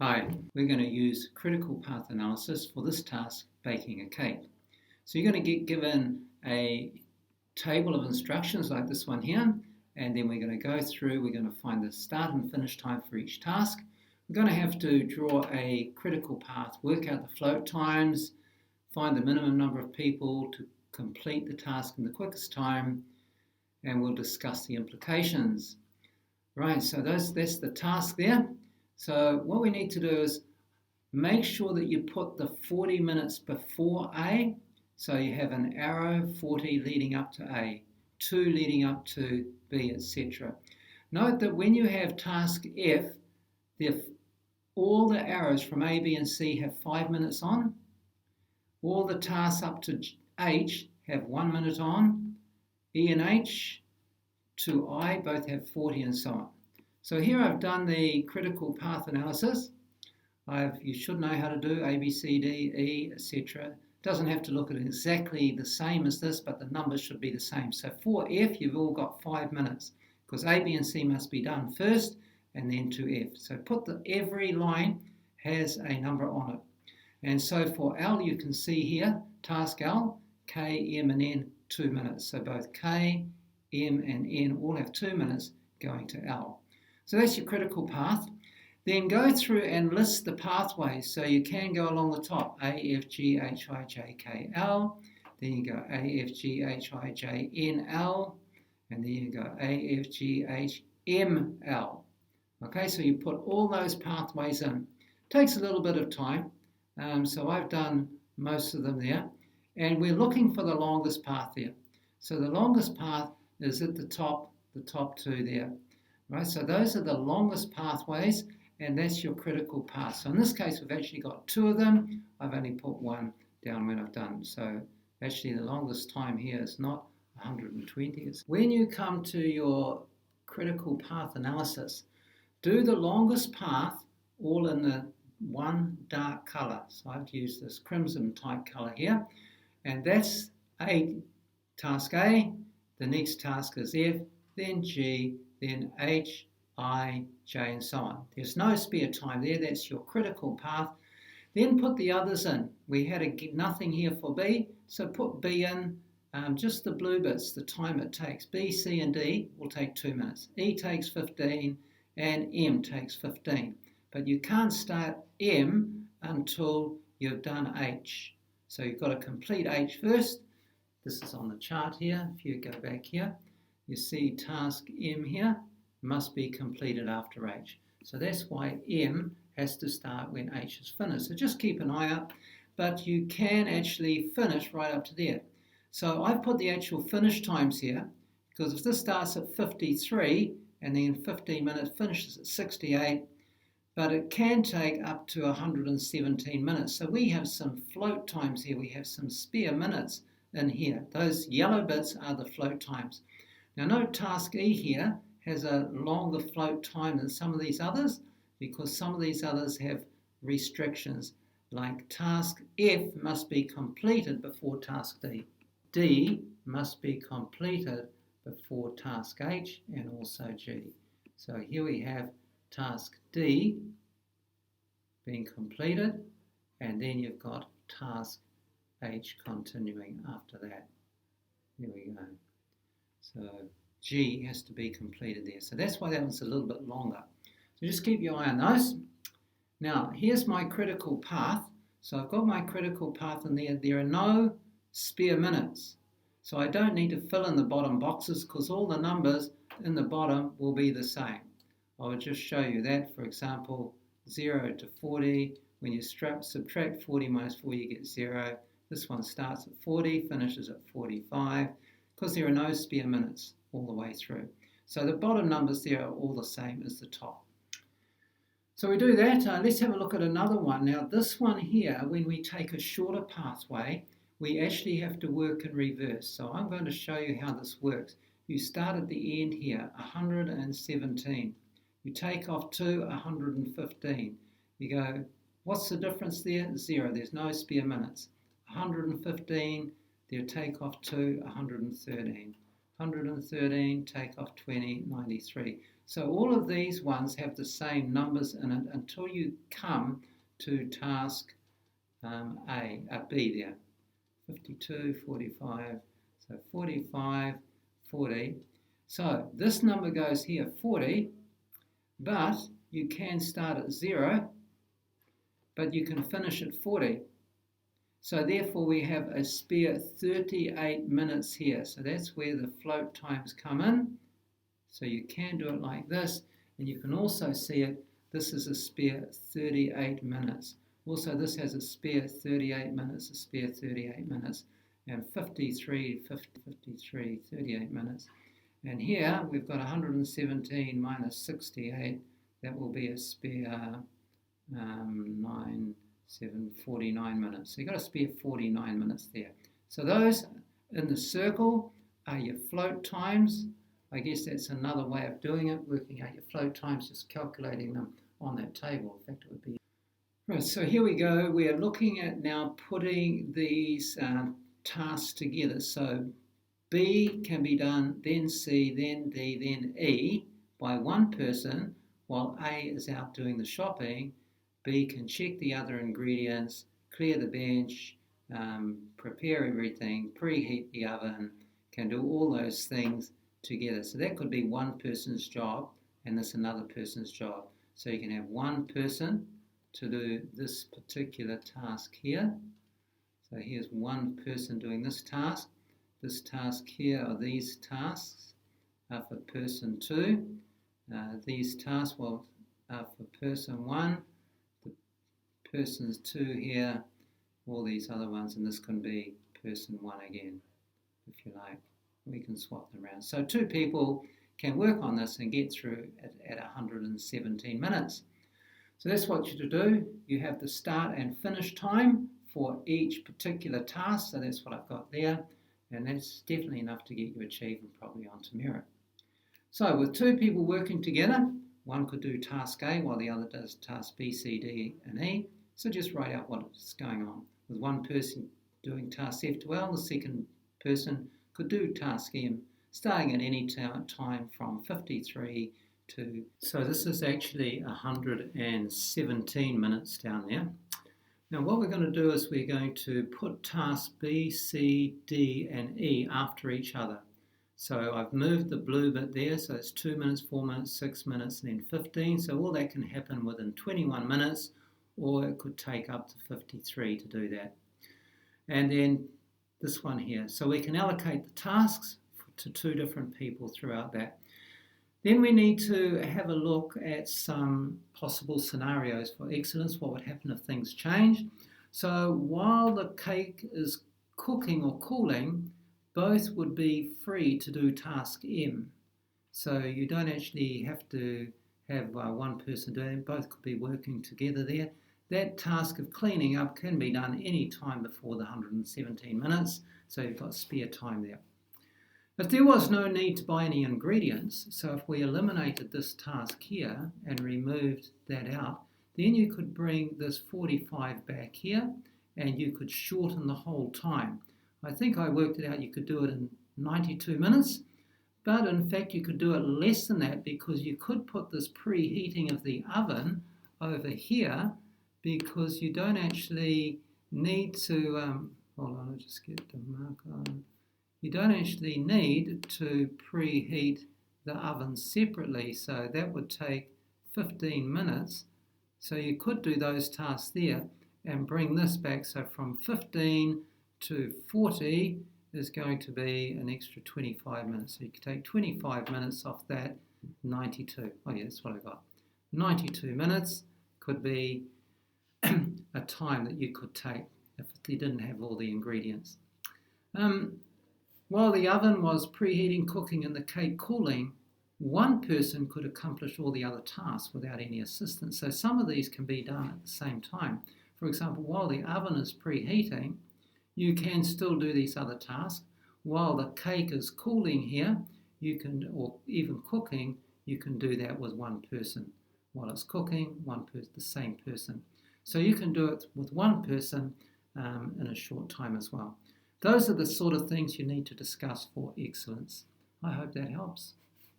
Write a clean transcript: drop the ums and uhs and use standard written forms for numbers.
Hi, we're going to use critical path analysis for this task, baking a cake. So you're going to get given a table of instructions like this one here, and then we're going to go through, we're going to find the start and finish time for each task. We're going to have to draw a critical path, work out the float times, find the minimum number of people to complete the task in the quickest time, and we'll discuss the implications. Right, so that's the task there. So what we need to do is make sure that you put the 40 minutes before A. So you have an arrow 40 leading up to A, 2 leading up to B, etc. Note that when you have task F, all the arrows from A, B and C have 5 minutes on. All the tasks up to H have 1 minute on. E and H to I both have 40 and so on. So here I've done the critical path analysis. You should know how to do A, B, C, D, E, etc. It doesn't have to look at exactly the same as this, but the numbers should be the same. So for F, you've all got 5 minutes because A, B, and C must be done first and then to F. So every line has a number on it. And so for L, you can see here, task L, K, M, and N, 2 minutes. So both K, M, and N all have 2 minutes going to L. So that's your critical path. Then go through and list the pathways. So you can go along the top, A, F, G, H, I, J, K, L. Then you go A, F, G, H, I, J, N, L. And then you go A, F, G, H, M, L. Okay, so you put all those pathways in. It takes a little bit of time. So I've done most of them there. And we're looking for the longest path there. So the longest path is at the top two there. Right, so those are the longest pathways, and that's your critical path. So in this case, we've actually got 2 of them. I've only put 1 down when I've done. So actually the longest time here is not 120. When you come to your critical path analysis, do the longest path all in the one dark color. So I've used this crimson type color here, and that's task A. The next task is F, then G, then H, I, J, and so on. There's no spare time there. That's your critical path. Then put the others in. We had nothing here for B, so put B in, just the blue bits, the time it takes. B, C, and D will take 2 minutes. E takes 15, and M takes 15. But you can't start M until you've done H. So you've got to complete H first. This is on the chart here. If you go back here, you see task M here must be completed after H. So that's why M has to start when H is finished. So just keep an eye out, but you can actually finish right up to there. So I've put the actual finish times here, because if this starts at 53 and then 15 minutes finishes at 68, but it can take up to 117 minutes. So we have some float times here. We have some spare minutes in here. Those yellow bits are the float times. Now note task E here has a longer float time than some of these others, because some of these others have restrictions, like task F must be completed before task D. D must be completed before task H and also G. So here we have task D being completed, and then you've got task H continuing after that. There we go. So G has to be completed there. So that's why that one's a little bit longer. So just keep your eye on those. Now, here's my critical path. So I've got my critical path in there. There are no spare minutes. So I don't need to fill in the bottom boxes because all the numbers in the bottom will be the same. I will just show you that. For example, 0 to 40. When you subtract 40 minus 4, you get 0. This one starts at 40, finishes at 45, because there are no spare minutes all the way through. So the bottom numbers there are all the same as the top. So we do that. Let's have a look at another one. Now this one here, when we take a shorter pathway, we actually have to work in reverse. So I'm going to show you how this works. You start at the end here, 117. You take off to 115. You go, what's the difference there? 0. There's no spare minutes. 115, there take off to 113. 113, take off 20, 93. So all of these ones have the same numbers in it until you come to task B there. 52, 45, so 45, 40. So this number goes here, 40, but you can start at 0, but you can finish at 40. So therefore we have a spare 38 minutes here. So that's where the float times come in. So you can do it like this, and you can also see it. This is a spare 38 minutes. Also, this has a spare 38 minutes, a spare 38 minutes, and 53, 38 minutes. And here we've got 117 minus 68. That will be a spare 49 minutes. So you've got a spare 49 minutes there. So those in the circle are your float times. I guess that's another way of doing it, working out your float times, just calculating them on that table. In fact, it would be... Right, so here we go. We are looking at now putting these tasks together. So B can be done, then C, then D, then E by one person, while A is out doing the shopping. B can check the other ingredients, clear the bench, prepare everything, preheat the oven, can do all those things together. So that could be one person's job and this another person's job. So you can have one person to do this particular task here. So here's one person doing this task. This task here, or these tasks, are for person 2. These tasks are for person 1. The persons 2 here, all these other ones, and this can be person 1 again, if you like. We can swap them around. So 2 people can work on this and get through at 117 minutes. So that's what you do. You have the start and finish time for each particular task. So that's what I've got there. And that's definitely enough to get you achievement probably onto merit. So with 2 people working together, one could do task A while the other does task B, C, D, and E. So just write out what's going on. With one person doing task F to L, the second person could do task M, starting at any time from 53 to... So this is actually 117 minutes down there. Now what we're going to do is we're going to put tasks B, C, D, and E after each other. So I've moved the blue bit there, so it's 2 minutes, 4 minutes, 6 minutes, and then 15. So all that can happen within 21 minutes, or it could take up to 53 to do that. And then this one here. So we can allocate the tasks to 2 different people throughout that. Then we need to have a look at some possible scenarios for excellence, what would happen if things change. So while the cake is cooking or cooling, both would be free to do task M. So you don't actually have to have one person doing it, both could be working together there. That task of cleaning up can be done any time before the 117 minutes, so you've got spare time there. If there was no need to buy any ingredients, so if we eliminated this task here and removed that out, then you could bring this 45 back here and you could shorten the whole time. I think I worked it out, you could do it in 92 minutes, but in fact you could do it less than that because you could put this preheating of the oven over here because you don't actually need to, hold on, I'll just get the mark on. You don't actually need to preheat the oven separately, so that would take 15 minutes. So you could do those tasks there and bring this back. So from 15 to 40 is going to be an extra 25 minutes. So you could take 25 minutes off that, 92. Oh yeah, that's what I got. 92 minutes could be a time that you could take if you didn't have all the ingredients. While the oven was preheating, cooking, and the cake cooling, one person could accomplish all the other tasks without any assistance. So some of these can be done at the same time. For example, while the oven is preheating, you can still do these other tasks. While the cake is cooling here, you can, or even cooking, you can do that with one person. While it's cooking, the same person. So you can do it with one person in a short time as well. Those are the sort of things you need to discuss for excellence. I hope that helps.